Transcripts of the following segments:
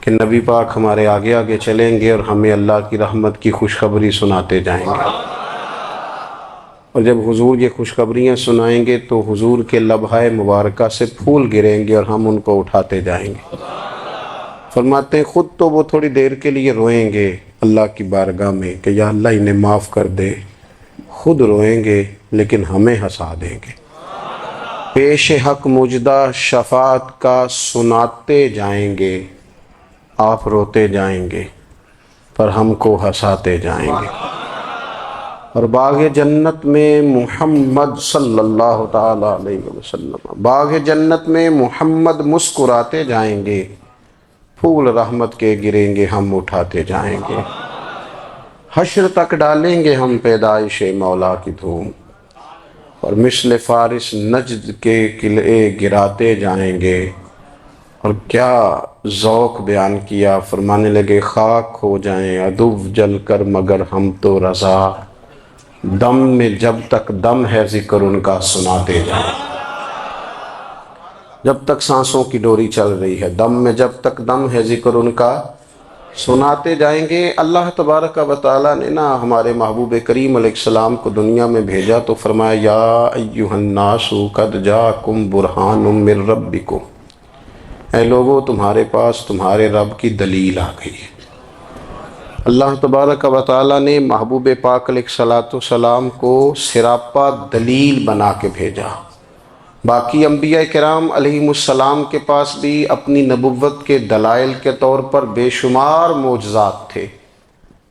کہ نبی پاک ہمارے آگے آگے چلیں گے اور ہمیں اللہ کی رحمت کی خوشخبری سناتے جائیں گے، اور جب حضور یہ خوشخبریاں سنائیں گے تو حضور کے لبہائے مبارکہ سے پھول گریں گے اور ہم ان کو اٹھاتے جائیں گے۔ فرماتے ہیں خود تو وہ تھوڑی دیر کے لیے روئیں گے اللہ کی بارگاہ میں کہ یا اللہ انہیں معاف کر دے، خود روئیں گے لیکن ہمیں ہنسا دیں گے۔ پیش حق مجدہ شفاعت کا سناتے جائیں گے، آپ روتے جائیں گے پر ہم کو ہنساتے جائیں گے۔ اور باغ جنت میں محمد صلی اللہ تعالی علیہ وسلم، باغ جنت میں محمد مسکراتے جائیں گے، پھول رحمت کے گریں گے ہم اٹھاتے جائیں گے۔ حشر تک ڈالیں گے ہم پیدائش مولا کی دھوم، اور مثل فارس نجد کے قلعے گراتے جائیں گے۔ اور کیا ذوق بیان کیا، فرمانے لگے خاک ہو جائیں عدو جل کر مگر ہم تو رضا، دم میں جب تک دم ہے ذکر ان کا سناتے جائیں۔ جب تک سانسوں کی ڈوری چل رہی ہے، دم میں جب تک دم ہے ذکر ان کا سناتے جائیں گے۔ اللہ تبارک و تعالیٰ نے ہمارے محبوب کریم علیہ السلام کو دنیا میں بھیجا تو فرمایا یا ایھا الناس قد جاءکم برہان من ربکم، اے لوگو تمہارے پاس تمہارے رب کی دلیل آ گئی ہے۔ اللہ تبارک و تعالیٰ نے محبوب پاک علیہ السلام کو سراپا دلیل بنا کے بھیجا۔ باقی انبیاء کرام علیہم السلام کے پاس بھی اپنی نبوت کے دلائل کے طور پر بے شمار معجزات تھے،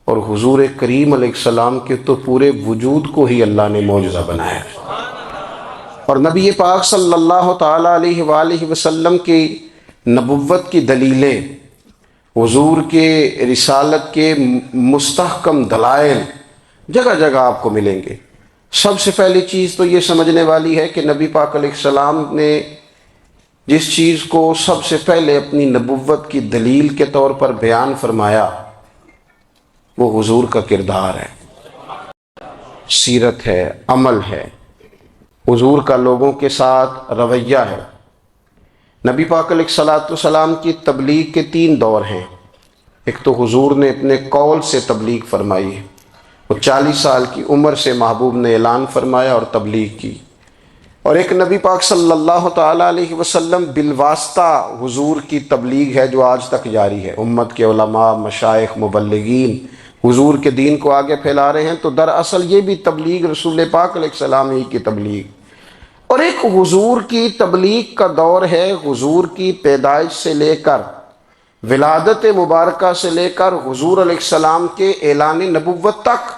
اور حضور کریم علیہ السلام کے تو پورے وجود کو ہی اللہ نے معجزہ بنایا۔ اور نبی پاک صلی اللہ تعالیٰ علیہ وآلہ وسلم کی نبوت کی دلیلیں، حضور کے رسالت کے مستحکم دلائل جگہ جگہ آپ کو ملیں گے۔ سب سے پہلی چیز تو یہ سمجھنے والی ہے کہ نبی پاک علیہ السلام نے جس چیز کو سب سے پہلے اپنی نبوت کی دلیل کے طور پر بیان فرمایا وہ حضور کا کردار ہے، سیرت ہے، عمل ہے، حضور کا لوگوں کے ساتھ رویہ ہے۔ نبی پاک علیہ السلام کی تبلیغ کے 3 دور ہیں۔ ایک تو حضور نے اپنے قول سے تبلیغ فرمائی، وہ 40 سال کی عمر سے محبوب نے اعلان فرمایا اور تبلیغ کی۔ اور ایک نبی پاک صلی اللہ تعالیٰ علیہ وسلم بالواسطہ حضور کی تبلیغ ہے جو آج تک جاری ہے۔ امت کے علماء، مشائخ، مبلغین حضور کے دین کو آگے پھیلا رہے ہیں، تو دراصل یہ بھی تبلیغ رسول پاک علیہ السلام ہی کی تبلیغ۔ اور ایک حضور کی تبلیغ کا دور ہے، حضور کی پیدائش سے لے کر ولادت مبارکہ سے لے کر حضور علیہ السلام کے اعلان نبوت تک۔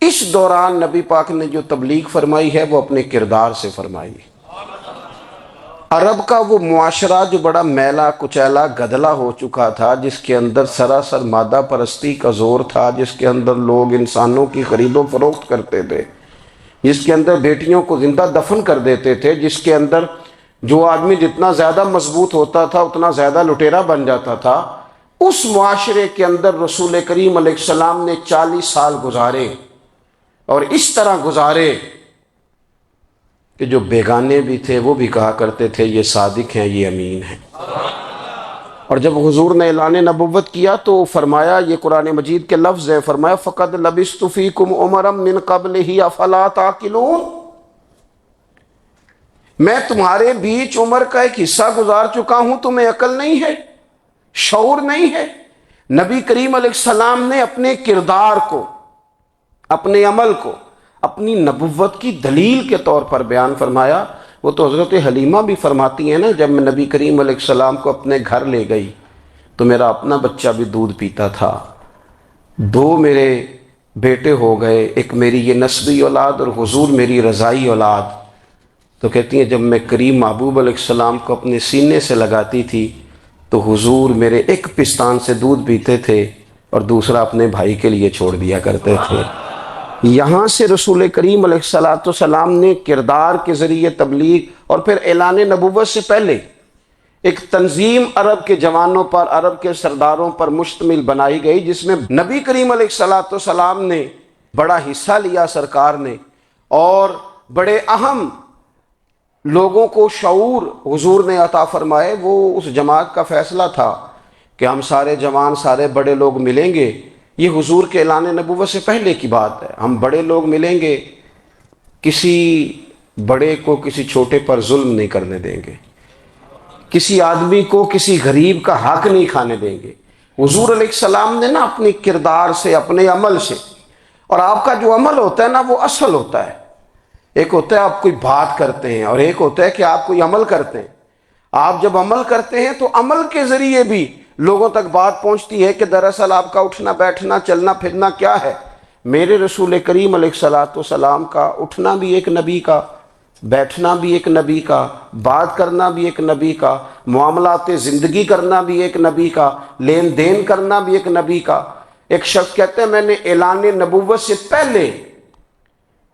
اس دوران نبی پاک نے جو تبلیغ فرمائی ہے وہ اپنے کردار سے فرمائی۔ عرب کا وہ معاشرہ جو بڑا میلا کچیلا گدلا ہو چکا تھا، جس کے اندر سراسر مادہ پرستی کا زور تھا، جس کے اندر لوگ انسانوں کی خرید و فروخت کرتے تھے، جس کے اندر بیٹیوں کو زندہ دفن کر دیتے تھے، جس کے اندر جو آدمی جتنا زیادہ مضبوط ہوتا تھا اتنا زیادہ لٹیرا بن جاتا تھا، اس معاشرے کے اندر رسول کریم علیہ السلام نے 40 سال گزارے، اور اس طرح گزارے کہ جو بیگانے بھی تھے وہ بھی کہا کرتے تھے یہ صادق ہیں، یہ امین ہیں۔ اور جب حضور نے اعلان نبوت کیا تو فرمایا، یہ قرآن مجید کے لفظ ہے، فرمایا فَقَدْ لَبِثْتُ فِيكُمْ عُمَرًا مِّن قَبْلِهِ أَفَلَا تَعْقِلُونَ، میں تمہارے بیچ عمر کا ایک حصہ گزار چکا ہوں، تمہیں عقل نہیں ہے، شعور نہیں ہے۔ نبی کریم علیہ السلام نے اپنے کردار کو، اپنے عمل کو اپنی نبوت کی دلیل کے طور پر بیان فرمایا۔ وہ تو حضرت حلیمہ بھی فرماتی ہیں نا، جب میں نبی کریم علیہ السلام کو اپنے گھر لے گئی تو میرا اپنا بچہ بھی دودھ پیتا تھا، 2 میرے بیٹے ہو گئے، ایک میری یہ نسبی اولاد اور حضور میری رضائی اولاد۔ تو کہتی ہیں جب میں کریم محبوب علیہ السلام کو اپنے سینے سے لگاتی تھی تو حضور میرے ایک پستان سے دودھ پیتے تھے اور دوسرا اپنے بھائی کے لیے چھوڑ دیا کرتے تھے۔ یہاں سے رسول کریم علیہ السلام نے کردار کے ذریعے تبلیغ، اور پھر اعلان نبوت سے پہلے ایک تنظیم عرب کے جوانوں پر، عرب کے سرداروں پر مشتمل بنائی گئی، جس میں نبی کریم علیہ السلام نے بڑا حصہ لیا سرکار نے، اور بڑے اہم لوگوں کو شعور حضور نے عطا فرمائے۔ وہ اس جماعت کا فیصلہ تھا کہ ہم سارے جوان، سارے بڑے لوگ ملیں گے۔ یہ حضور کے اعلان نبوت سے پہلے کی بات ہے۔ ہم بڑے لوگ ملیں گے، کسی بڑے کو کسی چھوٹے پر ظلم نہیں کرنے دیں گے، کسی آدمی کو کسی غریب کا حق نہیں کھانے دیں گے۔ حضور علیہ السلام نے نا اپنی کردار سے، اپنے عمل سے، اور آپ کا جو عمل ہوتا ہے نا وہ اصل ہوتا ہے۔ ایک ہوتا ہے آپ کوئی بات کرتے ہیں اور ایک ہوتا ہے کہ آپ کوئی عمل کرتے ہیں۔ آپ جب عمل کرتے ہیں تو عمل کے ذریعے بھی لوگوں تک بات پہنچتی ہے کہ دراصل آپ کا اٹھنا بیٹھنا چلنا پھرنا کیا ہے۔ میرے رسول کریم علیہ الصلوۃ والسلام کا اٹھنا بھی ایک نبی کا، بیٹھنا بھی ایک نبی کا، بات کرنا بھی ایک نبی کا، معاملات زندگی کرنا بھی ایک نبی کا، لین دین کرنا بھی ایک نبی کا۔ ایک شخص کہتے ہیں میں نے اعلان نبوت سے پہلے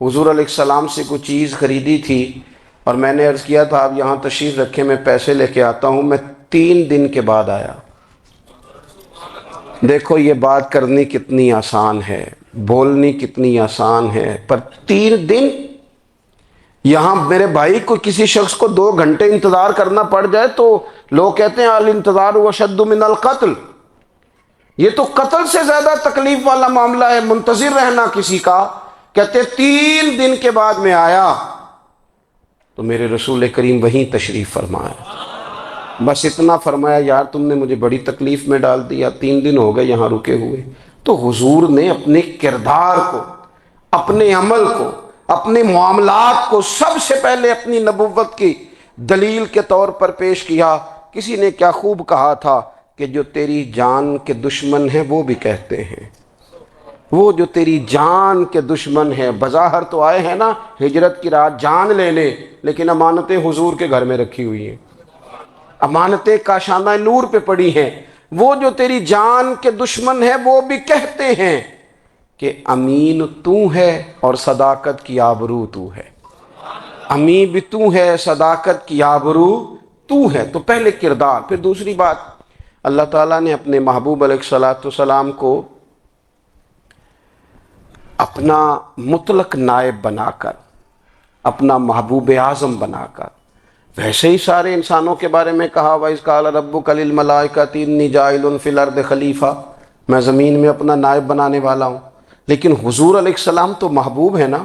حضور علیہ السلام سے کوئی چیز خریدی تھی اور میں نے عرض کیا تھا آپ یہاں تشریف رکھیں، میں پیسے لے کے آتا ہوں۔ میں 3 دن کے بعد آیا۔ دیکھو یہ بات کرنی کتنی آسان ہے، بولنی کتنی آسان ہے، پر 3 دن یہاں میرے بھائی کو کسی شخص کو 2 گھنٹے انتظار کرنا پڑ جائے تو لوگ کہتے ہیں الانتظار اشد من القتل۔ یہ تو قتل سے زیادہ تکلیف والا معاملہ ہے منتظر رہنا کسی کا۔ کہتے 3 دن کے بعد میں آیا تو میرے رسول کریم وہیں تشریف فرمایا۔ بس اتنا فرمایا یار تم نے مجھے بڑی تکلیف میں ڈال دیا، 3 دن ہو گئے یہاں رکے ہوئے۔ تو حضور نے اپنے کردار کو، اپنے عمل کو، اپنے معاملات کو سب سے پہلے اپنی نبوت کی دلیل کے طور پر پیش کیا۔ کسی نے کیا خوب کہا تھا کہ جو تیری جان کے دشمن ہیں وہ بھی کہتے ہیں، وہ جو تیری جان کے دشمن ہیں، بظاہر تو آئے ہیں نا ہجرت کی رات جان لینے، لیکن امانتیں حضور کے گھر میں رکھی ہوئی ہیں، امانتیں کاشانہ نور پہ پڑی ہیں۔ وہ جو تیری جان کے دشمن ہیں وہ بھی کہتے ہیں کہ امین تو ہے اور صداقت کی آبرو تو ہے۔ امین بھی تو ہے، صداقت کی آبرو تو ہے۔ تو پہلے کردار، پھر دوسری بات، اللہ تعالیٰ نے اپنے محبوب علیہ الصلوۃ والسلام کو اپنا مطلق نائب بنا کر، اپنا محبوب اعظم بنا کر، ویسے ہی سارے انسانوں کے بارے میں کہا وَإِذْ قَالَ رَبُّكَ لِلْمَلَائِكَةِ إِنِّي جَاعِلٌ فِي الْأَرْضِ خَلِيفَةً، میں زمین میں اپنا نائب بنانے والا ہوں۔ لیکن حضور علیہ السلام تو محبوب ہے نا،